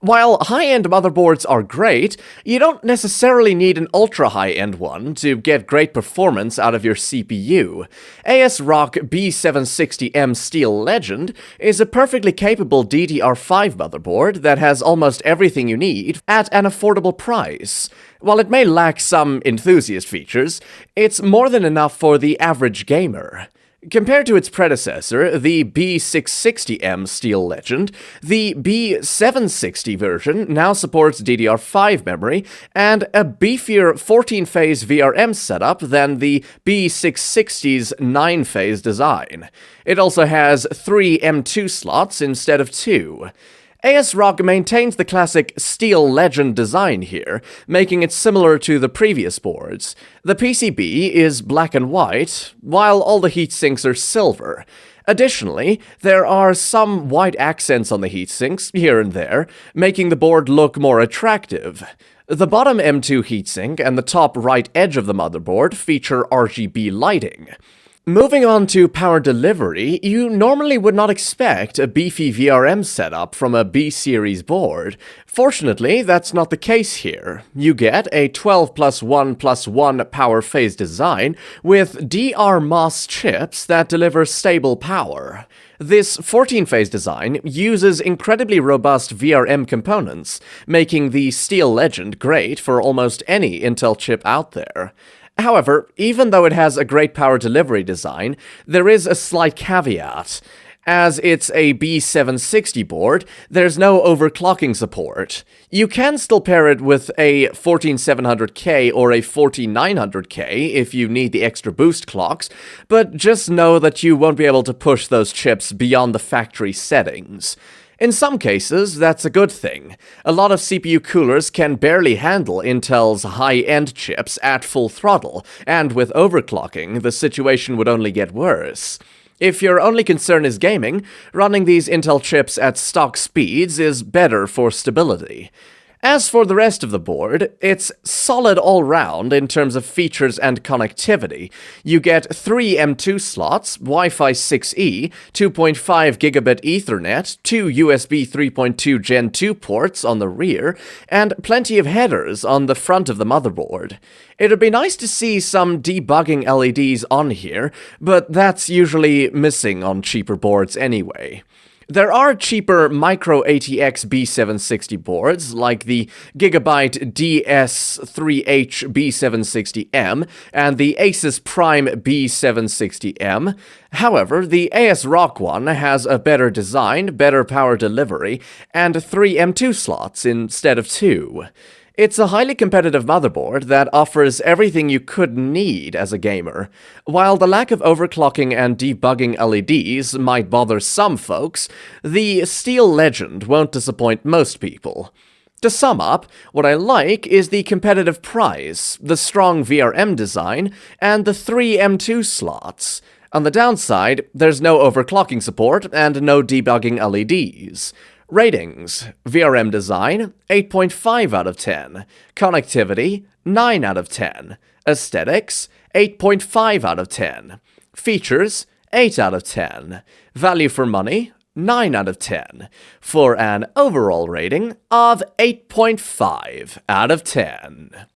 While high-end motherboards are great, you don't necessarily need an ultra-high-end one to get great performance out of your CPU. ASRock B760M Steel Legend is a perfectly capable DDR5 motherboard that has almost everything you need at an affordable price. While it may lack some enthusiast features, it's more than enough for the average gamer. Compared to its predecessor, the B660M Steel Legend, the B760 version now supports DDR5 memory and a beefier 14-phase VRM setup than the B660's 9-phase design. It also has 3 M2 slots instead of 2. ASRock maintains the classic Steel Legend design here, making it similar to the previous boards. The PCB is black and white, while all the heatsinks are silver. Additionally, there are some white accents on the heatsinks, here and there, making the board look more attractive. The bottom M2 heatsink and the top right edge of the motherboard feature RGB lighting. Moving on to power delivery, you normally would not expect a beefy VRM setup from a B-series board. Fortunately, that's not the case here. You get a 12+1+1 power phase design with DR-MOS chips that deliver stable power. This 14-phase design uses incredibly robust VRM components, making the Steel Legend great for almost any Intel chip out there. However, even though it has a great power delivery design, there is a slight caveat. As it's a B760 board, there's no overclocking support. You can still pair it with a 14700K or a 14900K if you need the extra boost clocks, but just know that you won't be able to push those chips beyond the factory settings. In some cases, that's a good thing. A lot of CPU coolers can barely handle Intel's high-end chips at full throttle, and with overclocking, the situation would only get worse. If your only concern is gaming, running these Intel chips at stock speeds is better for stability. As for the rest of the board, it's solid all round in terms of features and connectivity. You get 3 M2 slots, Wi-Fi 6E, 2.5 gigabit Ethernet, 2 USB 3.2 Gen 2 ports on the rear, and plenty of headers on the front of the motherboard. It'd be nice to see some debugging LEDs on here, but that's usually missing on cheaper boards anyway. There are cheaper micro ATX B760 boards, like the Gigabyte DS3H B760M and the Asus Prime B760M. However, the ASRock one has a better design, better power delivery, and 3 M2 slots instead of 2. It's a highly competitive motherboard that offers everything you could need as a gamer. While the lack of overclocking and debugging LEDs might bother some folks, the Steel Legend won't disappoint most people. To sum up, what I like is the competitive price, the strong VRM design, and the 3 M2 slots. On the downside, there's no overclocking support and no debugging LEDs. Ratings: VRM design, 8.5 out of 10. Connectivity, 9 out of 10. Aesthetics, 8.5 out of 10. Features, 8 out of 10. Value for money, 9 out of 10. For an overall rating of 8.5 out of 10.